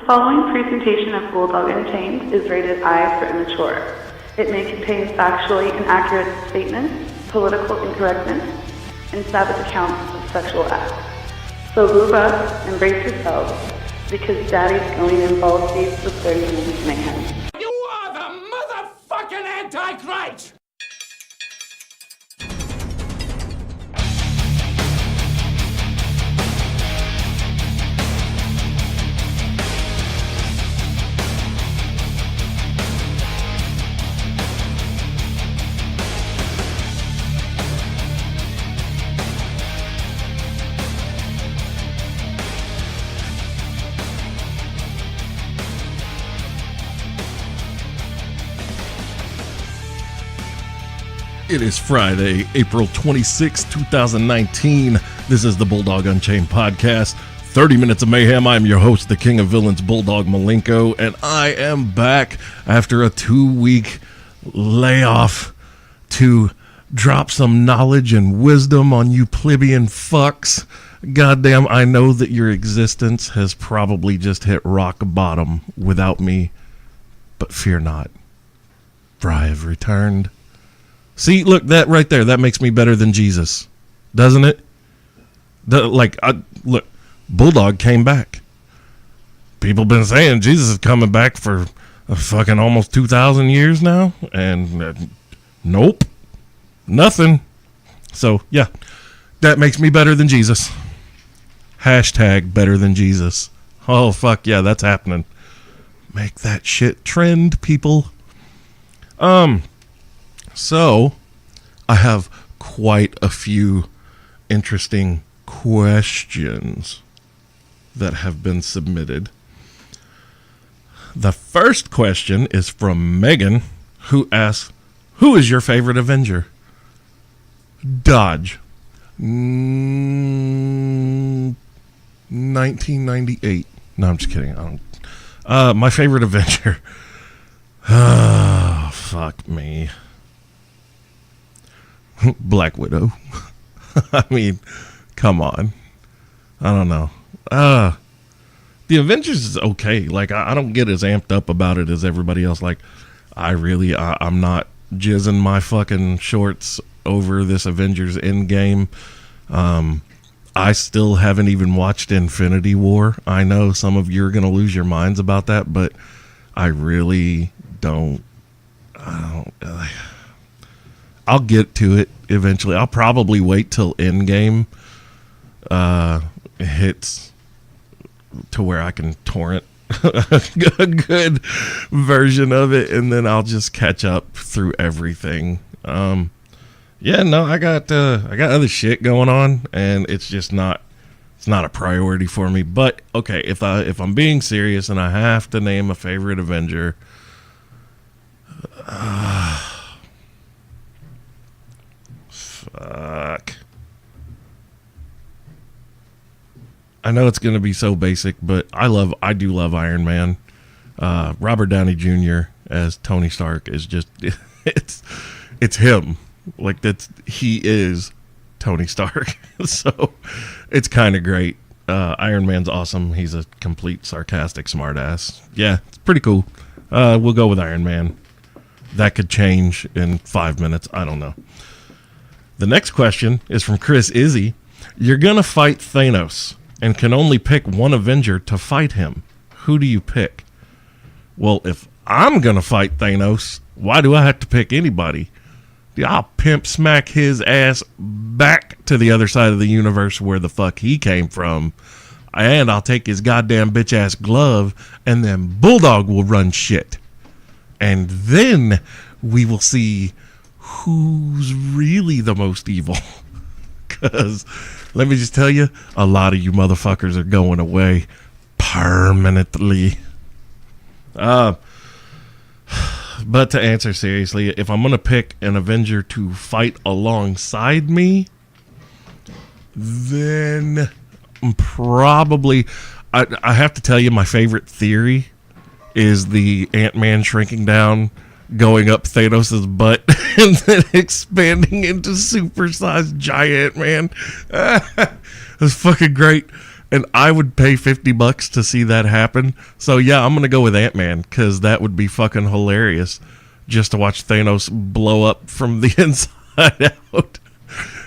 following presentation of Bulldog Unchained is rated I for immature. It may contain factually inaccurate statements, political incorrectness, and savage accounts of sexual acts. So move up, embrace yourselves, because Daddy's going in balls deep with 30 minutes mayhem. You are the motherfucking Antichrist! It is Friday, April 26, 2019. This is the Bulldog Unchained podcast, 30 minutes of mayhem. I'm your host, the king of villains, Bulldog Malenko, and I am back after a 2-week layoff to drop some knowledge and wisdom on you plebeian fucks. Goddamn, I know that your existence has probably just hit rock bottom without me, but fear not, for I have returned. See, look, that right there, that makes me better than Jesus, doesn't it? Look, Bulldog came back. People been saying Jesus is coming back for fucking almost 2,000 years now, and nope, nothing. So, yeah, that makes me better than Jesus. Hashtag better than Jesus. Oh, fuck, yeah, that's happening. Make that shit trend, people. So, I have quite a few interesting questions that have been submitted. The first question is from Megan, who asks, who is your favorite Avenger? Dodge. 1998. No, I'm just kidding. My favorite Avenger. Oh, fuck me. Black Widow. I mean, come on. I don't know. The Avengers is okay. Like, I don't get as amped up about it as everybody else. Like, I'm not jizzing my fucking shorts over this Avengers Endgame. I still haven't even watched Infinity War. I know some of you are going to lose your minds about that, but I really don't. I'll get to it eventually. I'll probably wait till Endgame hits to where I can torrent a good version of it, and then I'll just catch up through everything. I got other shit going on, and it's just not a priority for me. But okay, if I'm being serious and I have to name a favorite Avenger, fuck. I know it's going to be so basic, but I do love Iron Man. Robert Downey Jr. as Tony Stark is just, it's him. Like, he is Tony Stark. So it's kind of great. Iron Man's awesome. He's a complete sarcastic smartass. Yeah, it's pretty cool. We'll go with Iron Man. That could change in 5 minutes. I don't know. The next question is from Chris Izzy. You're going to fight Thanos and can only pick one Avenger to fight him. Who do you pick? Well, if I'm going to fight Thanos, why do I have to pick anybody? I'll pimp smack his ass back to the other side of the universe where the fuck he came from. And I'll take his goddamn bitch ass glove, and then Bulldog will run shit. And then we will see who's really the most evil. Because let me just tell you, a lot of you motherfuckers are going away permanently. But to answer seriously, if I'm going to pick an Avenger to fight alongside me, then probably, I have to tell you, my favorite theory is the Ant-Man shrinking down, going up Thanos' butt, and then expanding into super-sized giant man. It was fucking great. And I would pay $50 to see that happen. So yeah, I'm going to go with Ant-Man because that would be fucking hilarious just to watch Thanos blow up from the inside out.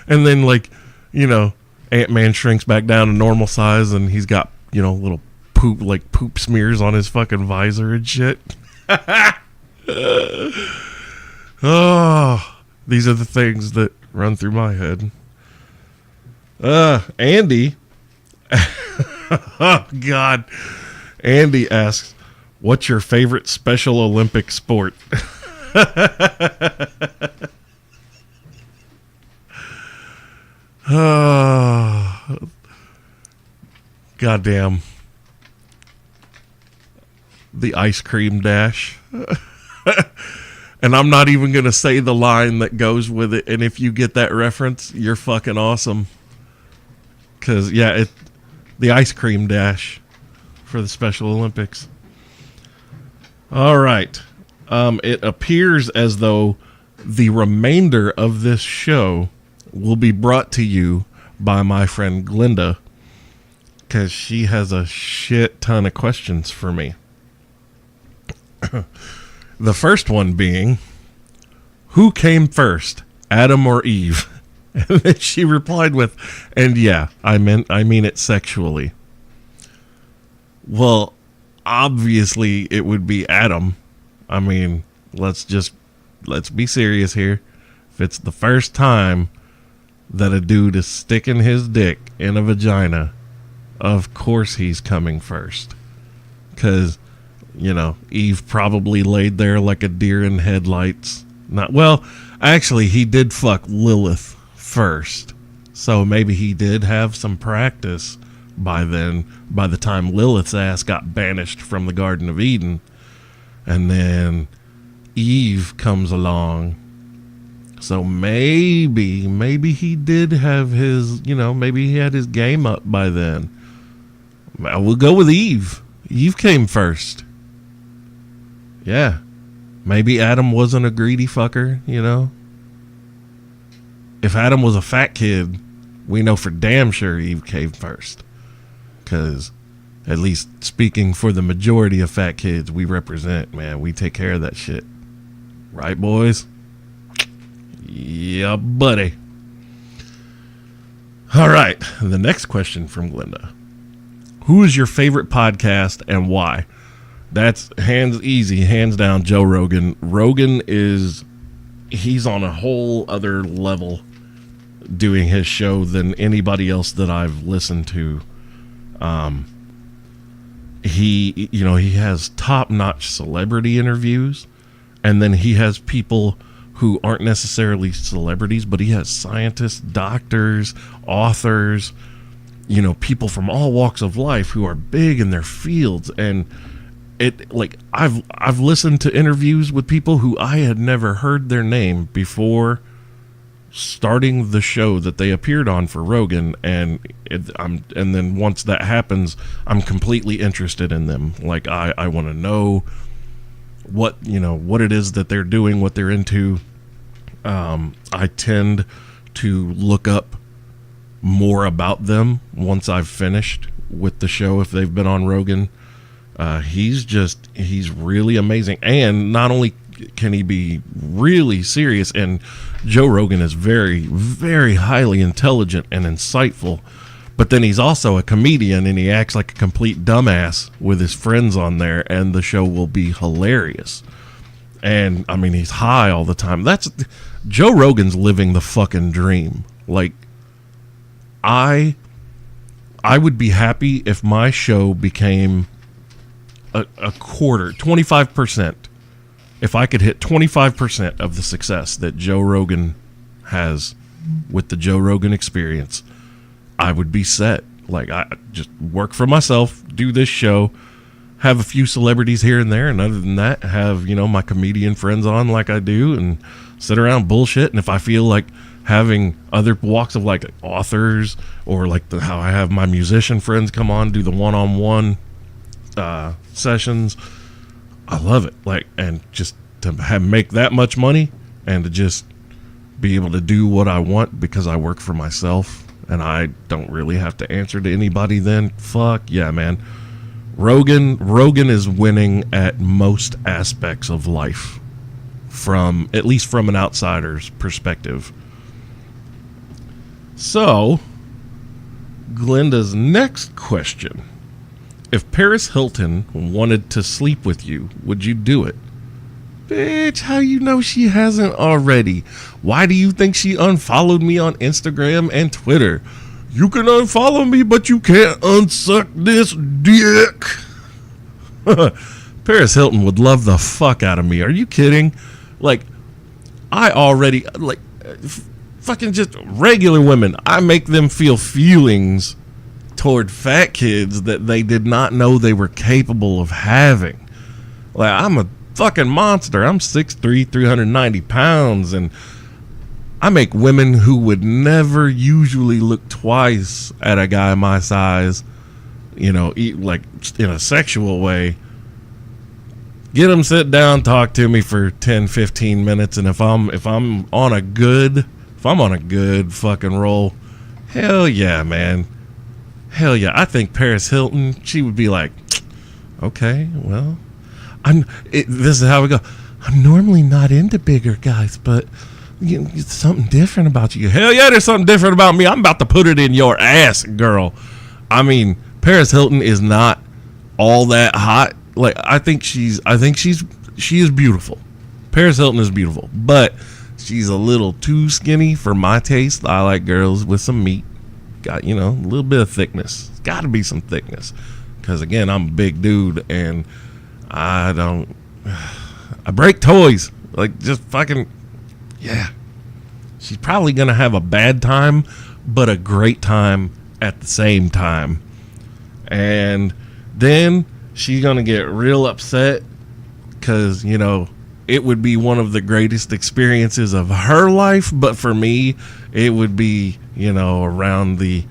And then like, you know, Ant-Man shrinks back down to normal size and he's got, you know, little poop smears on his fucking visor and shit. Oh, these are the things that run through my head. Andy. Oh, God. Andy asks, what's your favorite Special Olympic sport? Oh, goddamn. The ice cream dash. And I'm not even going to say the line that goes with it. And if you get that reference, you're fucking awesome. Because, yeah, the ice cream dash for the Special Olympics. All right. It appears as though the remainder of this show will be brought to you by my friend Glinda. Because she has a shit ton of questions for me. The first one being, who came first, Adam or Eve? And then she replied with, and yeah, I mean it sexually. Well, obviously it would be Adam. I mean, let's be serious here. If it's the first time that a dude is sticking his dick in a vagina, of course he's coming first. 'Cause, you know, Eve probably laid there like a deer in headlights. Actually, he did fuck Lilith first. So maybe he did have some practice by then, by the time Lilith's ass got banished from the Garden of Eden. And then Eve comes along. So maybe he did have his, you know, maybe he had his game up by then. We'll go with Eve. Eve came first. Yeah. Maybe Adam wasn't a greedy fucker, you know? If Adam was a fat kid, we know for damn sure Eve came first. Because, at least speaking for the majority of fat kids we represent, man, we take care of that shit. Right, boys? Yeah, buddy. All right. The next question from Glinda. Who is your favorite podcast and why? That's hands down Joe Rogan. Rogan he's on a whole other level doing his show than anybody else that I've listened to. He has top-notch celebrity interviews, and then he has people who aren't necessarily celebrities, but he has scientists, doctors, authors, you know, people from all walks of life who are big in their fields. And I've listened to interviews with people who I had never heard their name before starting the show that they appeared on for Rogan, and then once that happens, I'm completely interested in them. Like I want to know what it is that they're doing, what they're into. I tend to look up more about them once I've finished with the show if they've been on Rogan. He's really amazing. And not only can he be really serious, and Joe Rogan is very, very highly intelligent and insightful, but then he's also a comedian and he acts like a complete dumbass with his friends on there, and the show will be hilarious. And I mean, he's high all the time. Joe Rogan's living the fucking dream. Like, I would be happy if my show became a quarter, 25%. If I could hit 25% of the success that Joe Rogan has with the Joe Rogan Experience, I would be set. Like, I just work for myself, do this show, have a few celebrities here and there, and other than that, have, you know, my comedian friends on like I do, and sit around bullshit. And if I feel like having other walks of, like, authors, or like how I have my musician friends come on, do the one-on-one sessions, I love it. Like, and just to make that much money and to just be able to do what I want because I work for myself and I don't really have to answer to anybody, then fuck yeah, man. Rogan is winning at most aspects of life, from at least from an outsider's perspective. So, Glenda's next question: if Paris Hilton wanted to sleep with you, would you do it? Bitch, how you know she hasn't already? Why do you think she unfollowed me on Instagram and Twitter? You can unfollow me, but you can't unsuck this dick. Paris Hilton would love the fuck out of me. Are you kidding? Like, I already, like, fucking just regular women, I make them feel feelings toward fat kids that they did not know they were capable of having. Like, I'm a fucking monster. I'm 6'3", 390 pounds, and I make women who would never usually look twice at a guy my size, you know, like in a sexual way, get them sit down, talk to me for 10, 15 minutes, and if I'm on a good fucking roll, hell yeah, man. Hell yeah. I think Paris Hilton, she would be like, okay, well, this is how we go. I'm normally not into bigger guys, but you know, it's something different about you. Hell yeah, there's something different about me. I'm about to put it in your ass, girl. I mean, Paris Hilton is not all that hot. Like, she is beautiful. Paris Hilton is beautiful, but she's a little too skinny for my taste. I like girls with some meat. Got, you know, a little bit of thickness. It's got to be some thickness. Because, again, I'm a big dude, and I break toys. Like, just fucking, yeah. She's probably going to have a bad time, but a great time at the same time. And then she's going to get real upset because, you know, it would be one of the greatest experiences of her life. But for me, it would be, you know, around the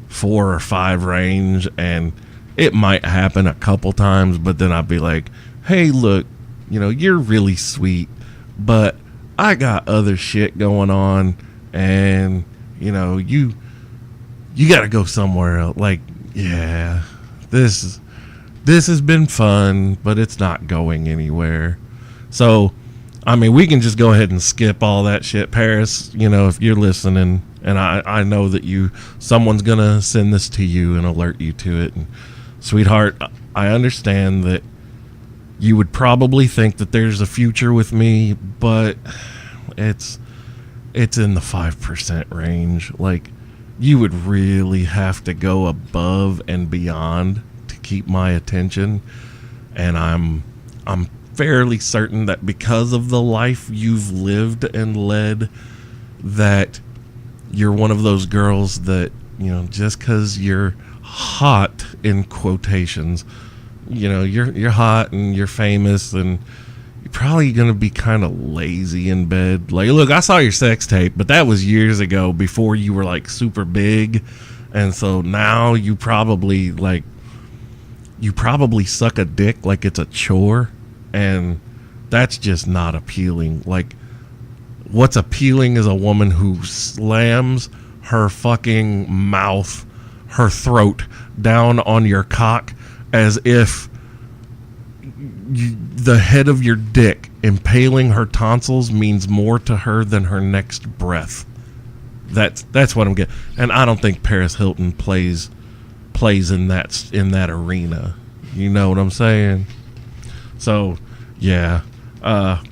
4 or 5 range. And it might happen a couple times, but then I'd be like, hey, look, you know, you're really sweet, but I got other shit going on, and, you know, you got to go somewhere else. Like, yeah, this has been fun, but it's not going anywhere. So, I mean, we can just go ahead and skip all that shit. Paris, you know, if you're listening, and I know that someone's going to send this to you and alert you to it. And, sweetheart, I understand that you would probably think that there's a future with me, but it's in the 5% range. Like, you would really have to go above and beyond to keep my attention. And I'm fairly certain that because of the life you've lived and led, that you're one of those girls that, you know, just because you're hot, in quotations, you know, you're hot and you're famous, and you're probably gonna be kind of lazy in bed. Like, look, I saw your sex tape, but that was years ago, before you were like super big, and so now you probably suck a dick like it's a chore, and that's just not appealing. Like, what's appealing is a woman who slams her fucking mouth, her throat down on your cock, as if the head of your dick impaling her tonsils means more to her than her next breath. That's what I'm getting. And I don't think Paris Hilton plays in that arena. You know what I'm saying? So, yeah.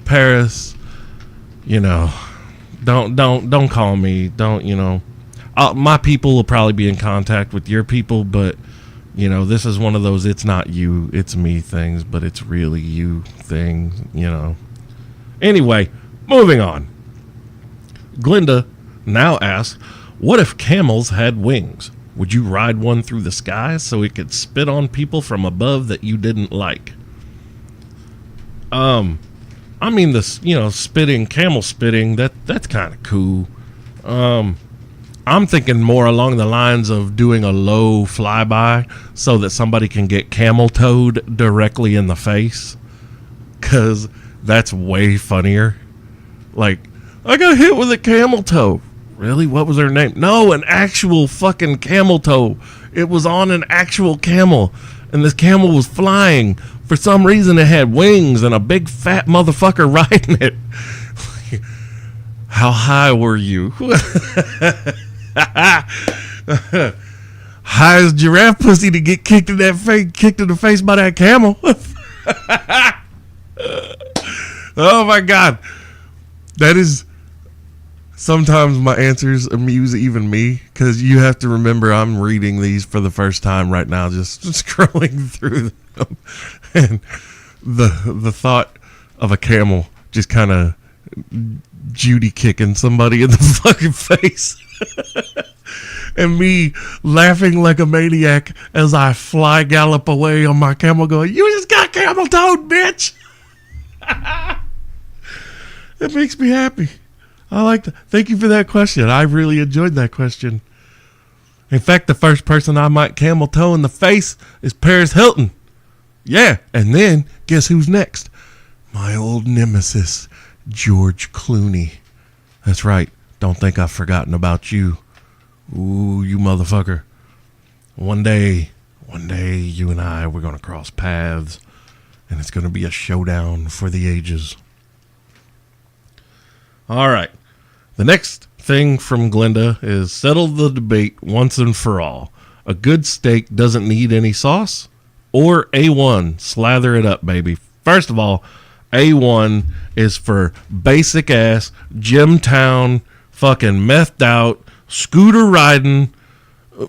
Paris, you know, don't call me. Don't, you know. My people will probably be in contact with your people, but, you know, this is one of those it's not you, it's me things, but it's really you things, you know. Anyway, moving on. Glenda now asks, what if camels had wings? Would you ride one through the sky so it could spit on people from above that you didn't like? I mean, this, you know, camel spitting, that's kind of cool. I'm thinking more along the lines of doing a low flyby so that somebody can get camel-toed directly in the face, because that's way funnier. Like, I got hit with a camel toe. Really? What was her name? No, an actual fucking camel toe. It was on an actual camel. And this camel was flying. For some reason, it had wings and a big fat motherfucker riding it. How high were you? High as giraffe pussy to get kicked in the face by that camel. Oh my God. That is... Sometimes my answers amuse even me, because you have to remember I'm reading these for the first time right now, just scrolling through them. And the thought of a camel just kind of Judy kicking somebody in the fucking face. And me laughing like a maniac as I fly gallop away on my camel going, "You just got camel toed, bitch." It makes me happy. I like that. Thank you for that question. I really enjoyed that question. In fact, the first person I might camel toe in the face is Paris Hilton. Yeah, and then guess who's next? My old nemesis, George Clooney. That's right. Don't think I've forgotten about you. Ooh, you motherfucker. One day, you and I, we're going to cross paths, and it's going to be a showdown for the ages. All right. The next thing from Glenda is settle the debate once and for all. A good steak doesn't need any sauce, or A1. Slather it up, baby. First of all, A1 is for basic ass, Gymtown, fucking methed out, scooter riding,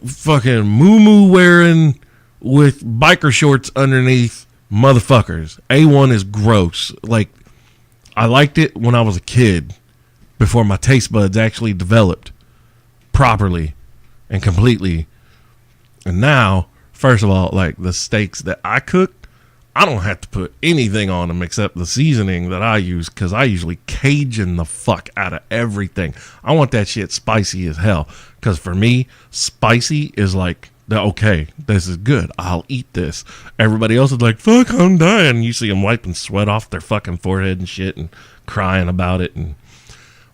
fucking moo wearing with biker shorts underneath motherfuckers. A1 is gross. Like, I liked it when I was a kid, before my taste buds actually developed properly and completely. And now, first of all, like the steaks that I cook, I don't have to put anything on them except the seasoning that I use, because I usually Cajun the fuck out of everything. I want that shit spicy as hell, because for me, spicy is like, okay, this is good. I'll eat this. Everybody else is like, fuck, I'm dying. You see them wiping sweat off their fucking forehead and shit and crying about it.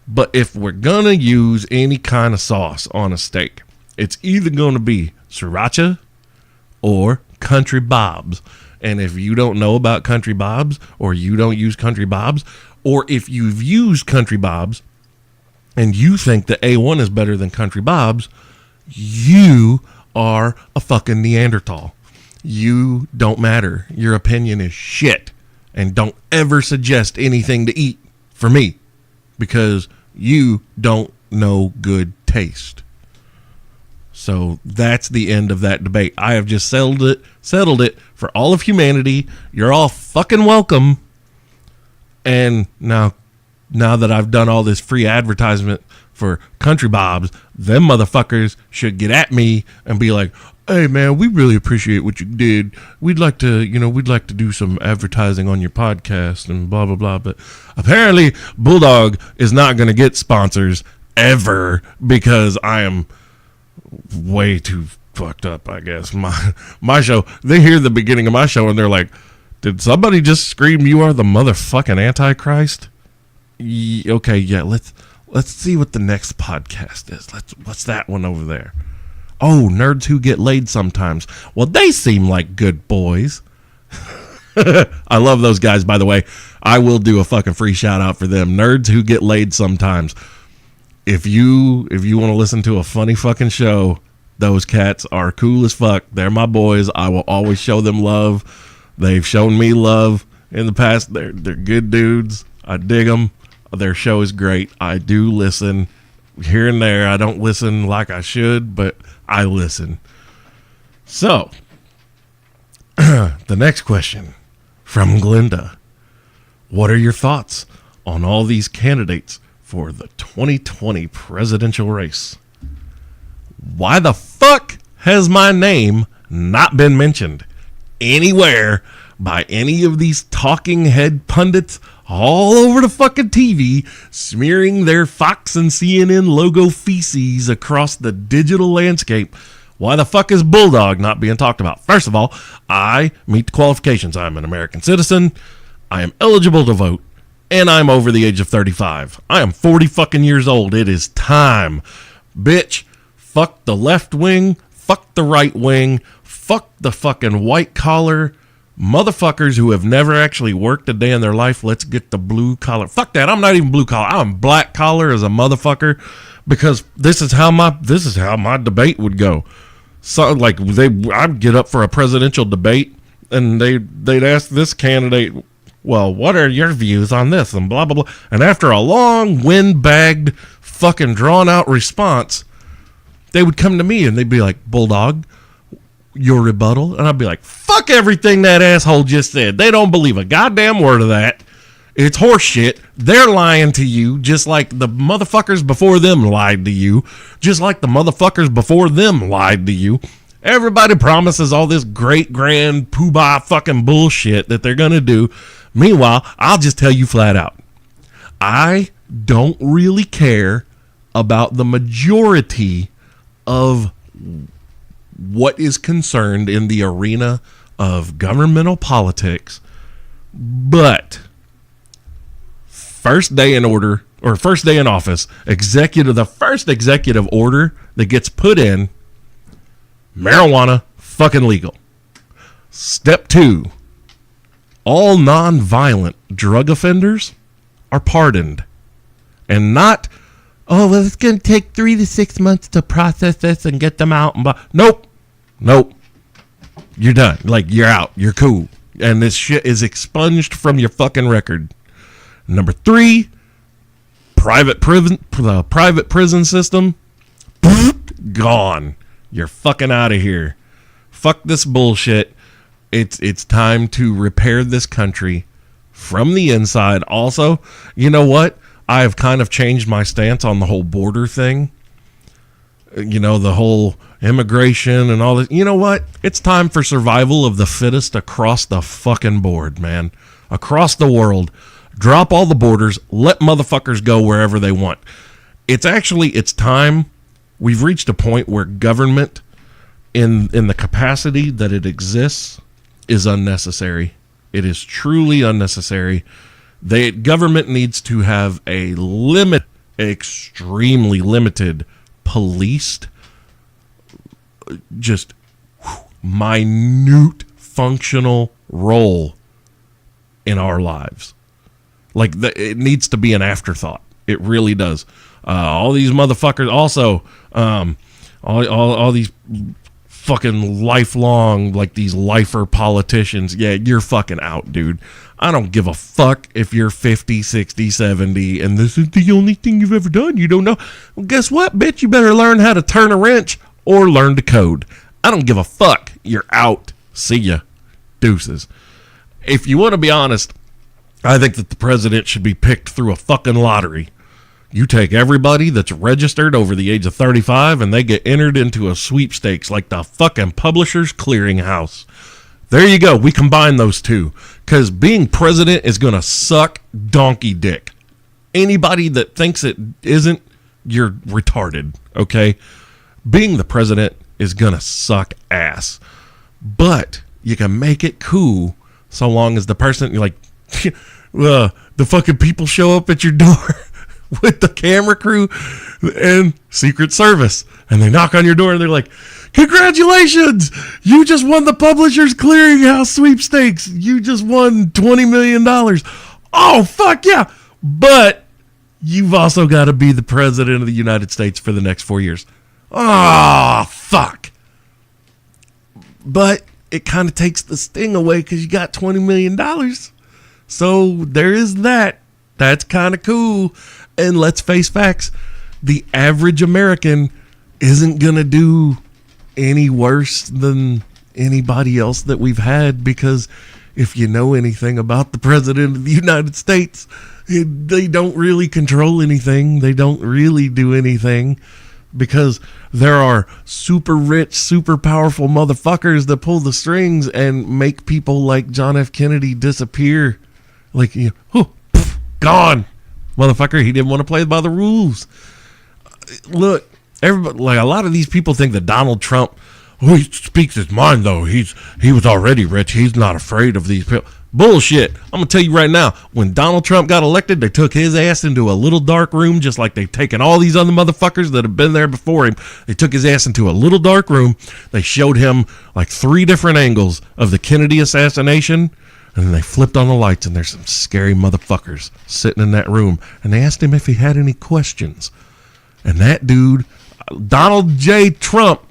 But if we're going to use any kind of sauce on a steak, it's either going to be sriracha or Country Bob's. And if you don't know about Country Bob's, or you don't use Country Bob's, or if you've used Country Bob's and you think that A1 is better than Country Bob's, you are a fucking Neanderthal. You don't matter. Your opinion is shit. And don't ever suggest anything to eat for me, because you don't know good taste. So that's the end of that debate. I have just settled it for all of humanity. You're all fucking welcome. And now that I've done all this free advertisement for Country Bob's, them motherfuckers should get at me and be like, "Hey man, we really appreciate what you did. We'd like to do some advertising on your podcast and blah blah blah." But apparently Bulldog is not going to get sponsors ever, because I am way too fucked up, I guess. My show, they hear the beginning of my show and they're like, "Did somebody just scream you are the motherfucking Antichrist?" Okay, yeah, let's see what the next podcast is. What's that one over there? Oh, Nerds Who Get Laid Sometimes. Well, they seem like good boys. I love those guys, by the way. I will do a fucking free shout out for them. Nerds Who Get Laid Sometimes. If you want to listen to a funny fucking show, those cats are cool as fuck. They're my boys. I will always show them love. They've shown me love in the past. They're good dudes. I dig them. Their show is great. I do listen here and there. I don't listen like I should, but I listen. So, the next question from Glenda. What are your thoughts on all these candidates for the 2020 presidential race? Why the fuck has my name not been mentioned anywhere by any of these talking head pundits all over the fucking TV, smearing their Fox and CNN logo feces across the digital landscape? Why the fuck is Bulldog not being talked about? First of all, I meet the qualifications. I'm an American citizen. I am eligible to vote. and I'm over the age of 35. I am 40 fucking years old. It is time. Bitch, fuck the left wing, fuck the right wing, fuck the fucking white collar motherfuckers who have never actually worked a day in their life. Let's get the blue collar. Fuck that. I'm not even blue collar. I'm black collar as a motherfucker, because this is how my debate would go. So like I'd get up for a presidential debate and they'd ask this candidate, well, what are your views on this, and blah blah blah. And after a long windbagged fucking drawn out response, they would come to me and they'd be like, Bulldog, your rebuttal. And I'd be like, fuck everything that asshole just said. They don't believe a goddamn word of that. It's horse shit. They're lying to you, just like the motherfuckers before them lied to you, just like the motherfuckers before them lied to you. Everybody promises all this great grand poobah fucking bullshit that they're gonna do. Meanwhile, I'll just tell you flat out, I don't really care about the majority of what is concerned in the arena of governmental politics, but first day in office, the first executive order that gets put in, marijuana fucking legal. Step 2, all non-violent drug offenders are pardoned, and not, oh, well, it's going to take 3 to 6 months to process this and get them out. Nope. You're done. Like, you're out. You're cool. And this shit is expunged from your fucking record. Number 3, private prison system, gone. You're fucking out of here. Fuck this bullshit. It's time to repair this country from the inside. Also, you know what? I have kind of changed my stance on the whole border thing. You know, the whole immigration and all this. You know what? It's time for survival of the fittest across the fucking board, man. Across the world. Drop all the borders. Let motherfuckers go wherever they want. It's time. We've reached a point where government in the capacity that it exists is unnecessary. It is truly unnecessary. Government needs to have a extremely limited, policed, just minute functional role in our lives. Like, it needs to be an afterthought. It really does. All these motherfuckers also, all these fucking lifelong, like these lifer politicians. Yeah, you're fucking out, dude. I don't give a fuck if you're 50, 60, 70, and this is the only thing you've ever done. You don't know. Well, guess what, bitch? You better learn how to turn a wrench or learn to code. I don't give a fuck. You're out. See ya. Deuces. If you want to be honest, I think that the president should be picked through a fucking lottery. You take everybody that's registered over the age of 35 and they get entered into a sweepstakes like the fucking Publishers Clearinghouse. There you go. We combine those two, because being president is going to suck donkey dick. Anybody that thinks it isn't, you're retarded, okay? Being the president is going to suck ass. But you can make it cool so long as the person, you're like, the fucking people show up at your door with the camera crew and Secret Service, and they knock on your door and they're like, congratulations, you just won the Publishers Clearinghouse sweepstakes, you just won $20 million. Oh fuck yeah, but you've also got to be the president of the United States for the next 4 years. Oh fuck. But it kind of takes the sting away because you got $20 million. So there is that. That's kind of cool. And let's face facts, the average American isn't going to do any worse than anybody else that we've had, because if you know anything about the president of the United States, they don't really control anything. They don't really do anything, because there are super rich, super powerful motherfuckers that pull the strings and make people like John F. Kennedy disappear. Like, you know, gone. Motherfucker, he didn't want to play by the rules. Look, everybody, like, a lot of these people think that Donald Trump, he speaks his mind, though. He was already rich. He's not afraid of these people. Bullshit. I'm going to tell you right now, when Donald Trump got elected, they took his ass into a little dark room, just like they've taken all these other motherfuckers that have been there before him. They took his ass into a little dark room. They showed him like 3 different angles of the Kennedy assassination, and then they flipped on the lights, and there's some scary motherfuckers sitting in that room. And they asked him if he had any questions. And that dude, Donald J. Trump,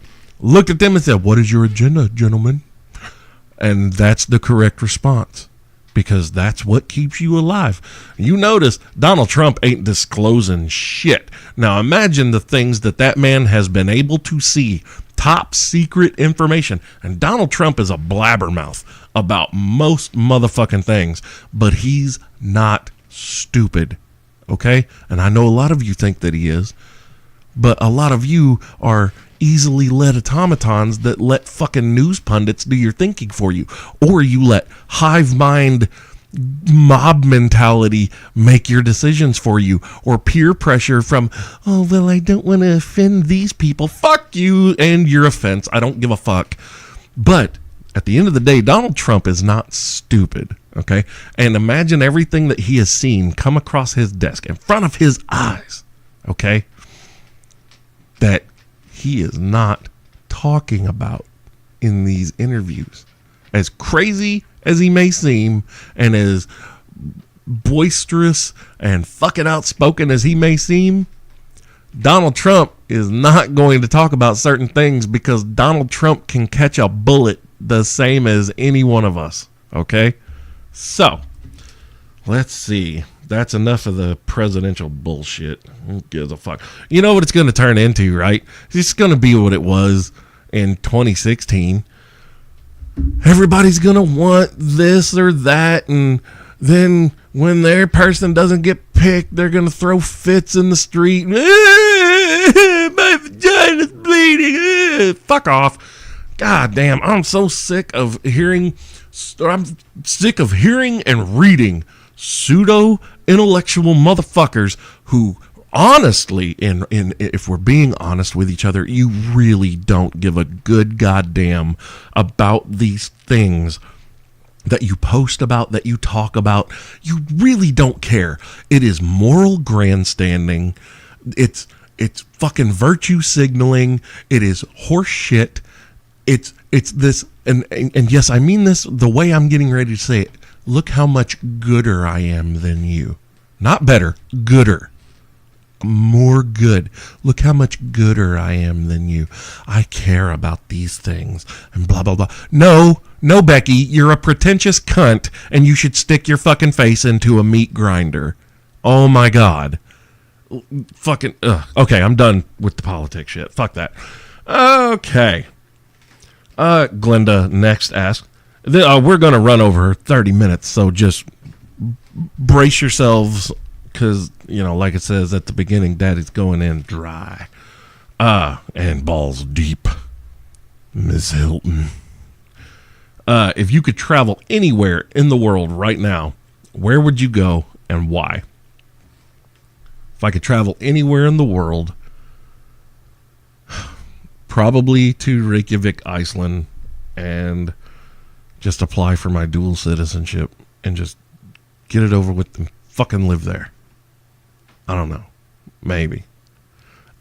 looked at them and said, "What is your agenda, gentlemen?" And that's the correct response, because that's what keeps you alive. You notice Donald Trump ain't disclosing shit. Now imagine the things that man has been able to see, top secret information. And Donald Trump is a blabbermouth about most motherfucking things, but he's not stupid, okay? And I know a lot of you think that he is, but a lot of you are easily led automatons that let fucking news pundits do your thinking for you, or you let hive mind mob mentality make your decisions for you, or peer pressure from, oh, well, I don't want to offend these people. Fuck you and your offense. I don't give a fuck. But at the end of the day, Donald Trump is not stupid, okay? And imagine everything that he has seen come across his desk in front of his eyes, okay, that he is not talking about in these interviews. As crazy as he may seem, and as boisterous and fucking outspoken as he may seem, Donald Trump is not going to talk about certain things, because Donald Trump can catch a bullet the same as any one of us. Okay? So, let's see. That's enough of the presidential bullshit. Who gives a fuck? You know what it's going to turn into, right? It's going to be what it was in 2016. Everybody's going to want this or that, and then when their person doesn't get picked, they're going to throw fits in the street. My vagina's bleeding. Fuck off. God damn, I'm so sick of hearing and reading pseudo intellectual motherfuckers who, honestly, if we're being honest with each other, you really don't give a good goddamn about these things that you post about, that you talk about. You really don't care. It is moral grandstanding. It's fucking virtue signaling. It is horse shit. It's this, and yes, I mean this the way I'm getting ready to say it. Look how much gooder I am than you. Not better, gooder. More good. Look how much gooder I am than you. I care about these things and blah, blah, blah. No, Becky, you're a pretentious cunt, and you should stick your fucking face into a meat grinder. Oh my God. Fucking, ugh. Okay, I'm done with the politics shit. Fuck that. Okay. Glenda next asks, we're going to run over 30 minutes, so just brace yourselves, because, like it says at the beginning, Daddy's going in dry. And balls deep. Miss Hilton. If you could travel anywhere in the world right now, where would you go and why? If I could travel anywhere in the world, probably to Reykjavik, Iceland, and just apply for my dual citizenship and just get it over with and fucking live there. I don't know. Maybe.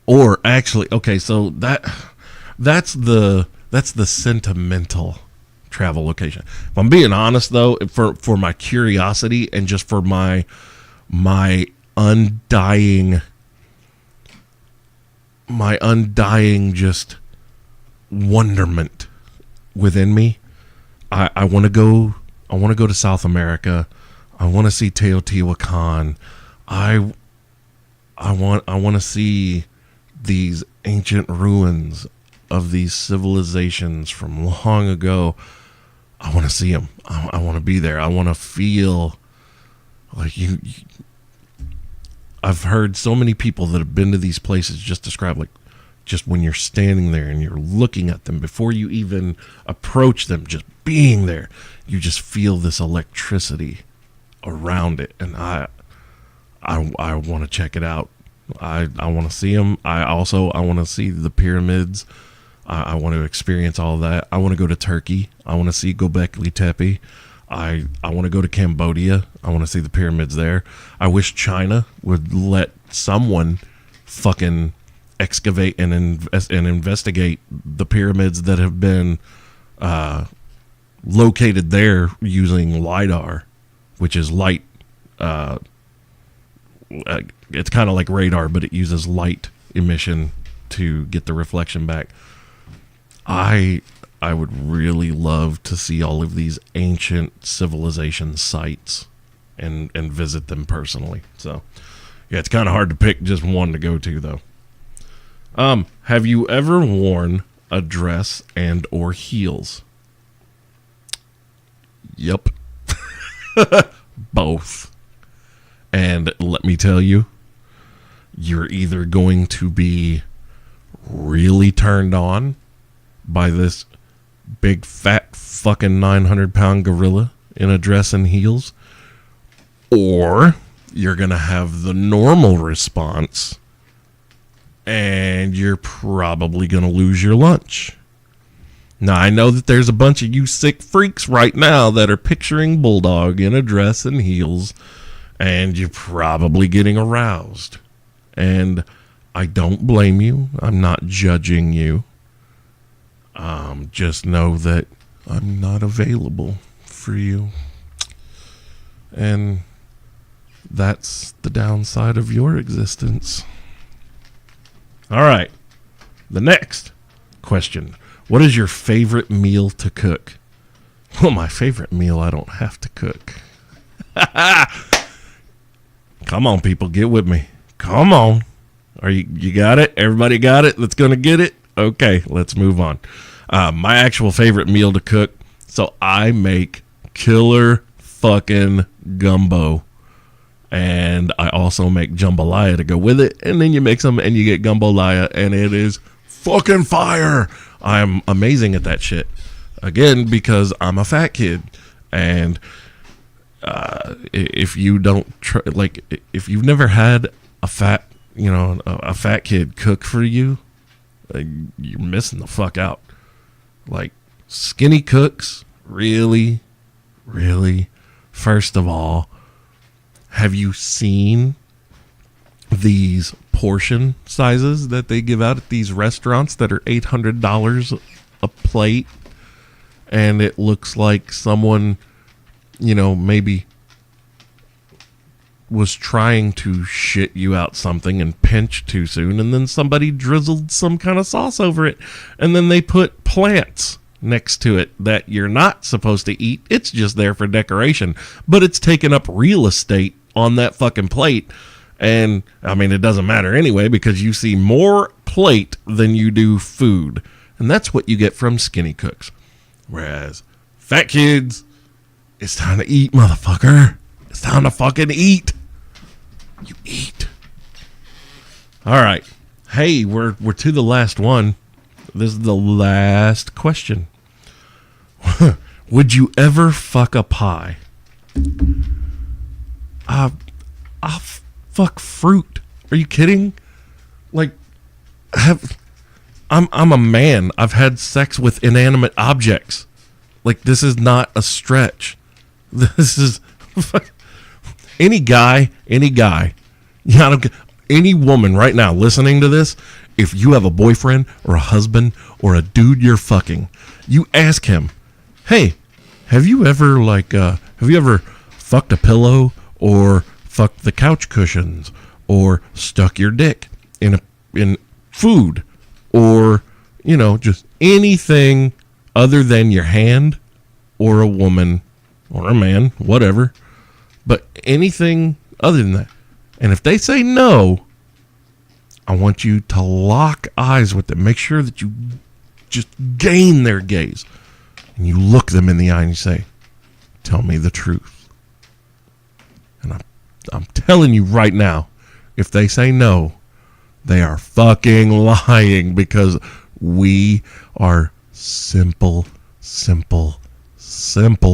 Or actually, okay, so that's the sentimental travel location. If I'm being honest though, for my curiosity and just for my undying just wonderment within me, I want to go to South America. I want to see Teotihuacan. I want to see these ancient ruins of these civilizations from long ago. I want to see them. I want to be there. I want to feel like you. I've heard so many people that have been to these places just describe, like, just when you're standing there and you're looking at them before you even approach them, just being there, you just feel this electricity around it. And I want to check it out. I want to see them. I want to see the pyramids. I want to experience all that. I want to go to Turkey. I want to see Göbekli Tepe. I want to go to Cambodia. I want to see the pyramids there. I wish China would let someone fucking excavate and investigate the pyramids that have been located there using LiDAR, which is light. It's kind of like radar, but it uses light emission to get the reflection back. I would really love to see all of these ancient civilization sites and visit them personally. So, yeah, it's kind of hard to pick just one to go to, though. Have you ever worn a dress and or heels? Yep. Both. And let me tell you, you're either going to be really turned on by this big fat fucking 900-pound gorilla in a dress and heels, or you're going to have the normal response and you're probably going to lose your lunch. Now, I know that there's a bunch of you sick freaks right now that are picturing Bulldog in a dress and heels, and you're probably getting aroused. And I don't blame you. I'm not judging you. Just know that I'm not available for you. And that's the downside of your existence. All right. The next question. What is your favorite meal to cook? Well, my favorite meal I don't have to cook. Come on, people. Get with me. Come on. You got it? Everybody got it that's going to get it? Okay, let's move on. My actual favorite meal to cook. So I make killer fucking gumbo. And I also make jambalaya to go with it. And then you mix them and you get gumbolaya. And it is fucking fire. I'm amazing at that shit. Again, because I'm a fat kid. And if you don't if you've never had a fat kid cook for you, you're missing the fuck out. Like, skinny cooks, really, first of all, have you seen these portion sizes that they give out at these restaurants that are $800 a plate? And it looks like someone, maybe was trying to shit you out something and pinch too soon, and then somebody drizzled some kind of sauce over it, and then they put plants next to it that you're not supposed to eat. It's just there for decoration, but it's taking up real estate on that fucking plate. And I mean, it doesn't matter anyway, because you see more plate than you do food, and that's what you get from skinny cooks. Whereas fat kids, it's time to eat, motherfucker. It's time to fucking eat. You eat. All right. Hey, we're to the last one. This is the last question. Would you ever fuck a pie? I'll fuck fruit. Are you kidding? Like, I'm a man. I've had sex with inanimate objects. Like, this is not a stretch. This is any guy. Yeah, I don't care. Any woman right now listening to this, if you have a boyfriend or a husband or a dude you're fucking, you ask him, hey, have you ever fucked a pillow or fucked the couch cushions or stuck your dick in food or, just anything other than your hand or a woman or a man, whatever, but anything other than that. And if they say no, I want you to lock eyes with them. Make sure that you just gain their gaze. And you look them in the eye and you say, tell me the truth. And I'm telling you right now, if they say no, they are fucking lying, because we are simple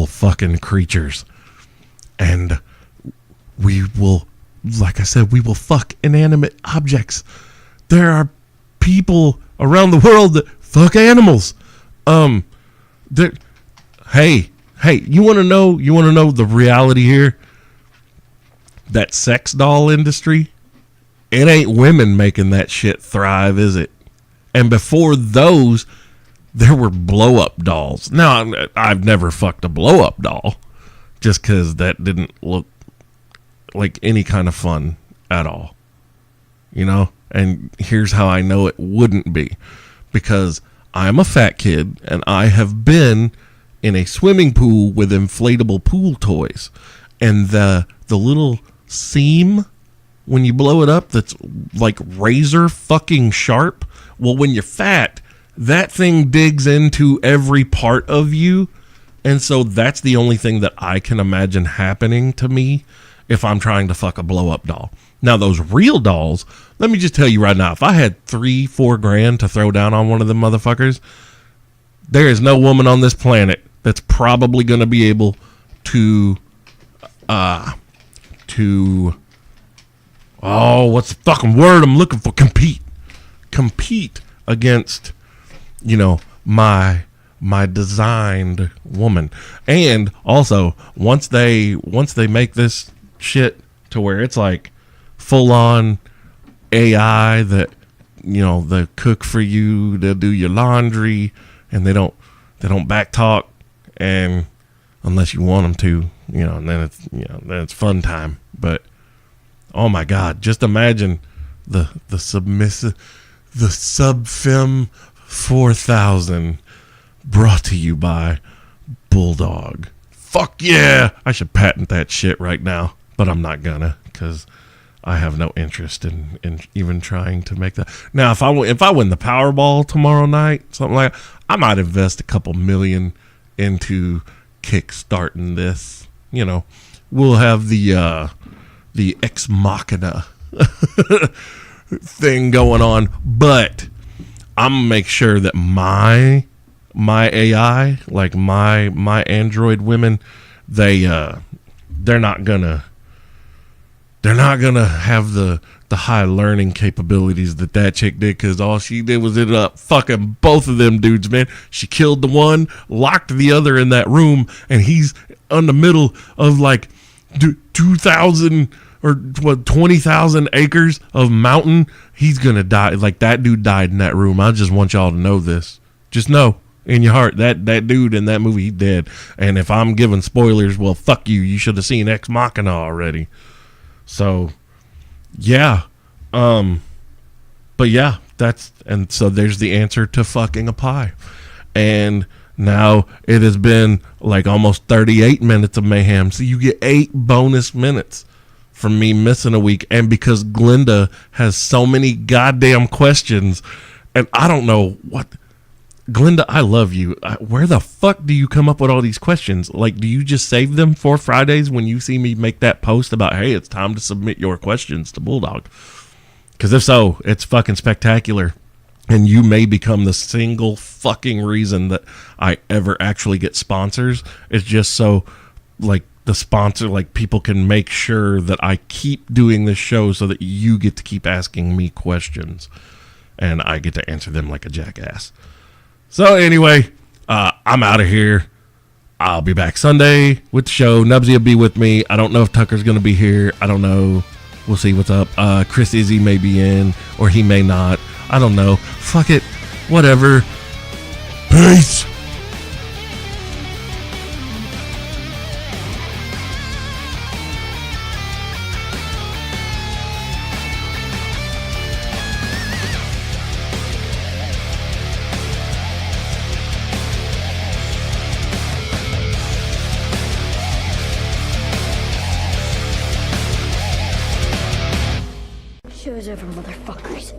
fucking creatures. And we will, like I said, we will fuck inanimate objects. There are people around the world that fuck animals. Hey, Hey, you want to know the reality here? That sex doll industry, it ain't women making that shit thrive, is it? And before those, there were blow-up dolls. Now, I've never fucked a blow-up doll just because that didn't look like any kind of fun at all. You know? And here's how I know it wouldn't be. Because I'm a fat kid, and I have been in a swimming pool with inflatable pool toys. And the little seam, when you blow it up, that's like razor fucking sharp. Well, when you're fat, that thing digs into every part of you. And so that's the only thing that I can imagine happening to me if I'm trying to fuck a blow-up doll. Now, those real dolls, let me just tell you right now, if I had $3-4 grand to throw down on one of them motherfuckers, there is no woman on this planet that's probably going to be able to what's the fucking word I'm looking for? Compete against, my designed woman. And also, once they make this shit to where it's like full on AI that, they cook for you, they'll do your laundry, and they don't back talk, and unless you want them to, and then it's fun time. But oh my God, just imagine the Subfem 4000 brought to you by Bulldog. Fuck yeah! I should patent that shit right now, but I'm not gonna, because I have no interest in even trying to make that. Now, if I win the Powerball tomorrow night, something like that, I might invest a couple million into kickstarting this. We'll have the Ex Machina thing going on, but I'm gonna make sure that my AI, like my Android women, they're not gonna have the high learning capabilities that chick did, because all she did was ended up fucking both of them dudes, man. She killed the one, locked the other in that room, and he's in the middle of like 2,000 or 20,000 acres of mountain. He's gonna die. Like, that dude died in that room. I just want y'all to know this. Just know in your heart that dude in that movie, he dead. And if I'm giving spoilers, well, fuck you. You should have seen Ex Machina already. So, yeah. But yeah, so there's the answer to fucking a pie. And now it has been like almost 38 minutes of mayhem. So you get 8 bonus minutes from me missing a week. And because Glenda has so many goddamn questions, and I don't know what. Glenda, I love you. Where the fuck do you come up with all these questions? Like, do you just save them for Fridays when you see me make that post about, hey, it's time to submit your questions to Bulldog? Because if so, it's fucking spectacular. And you may become the single fucking reason that I ever actually get sponsors. It's just so, like, the sponsor, like, people can make sure that I keep doing this show so that you get to keep asking me questions. And I get to answer them like a jackass. So anyway, I'm out of here. I'll be back Sunday with the show. Nubsy will be with me. I don't know if Tucker's going to be here. I don't know. We'll see what's up. Chris Izzy may be in, or he may not. I don't know. Fuck it. Whatever. Peace. Show's over, motherfuckers.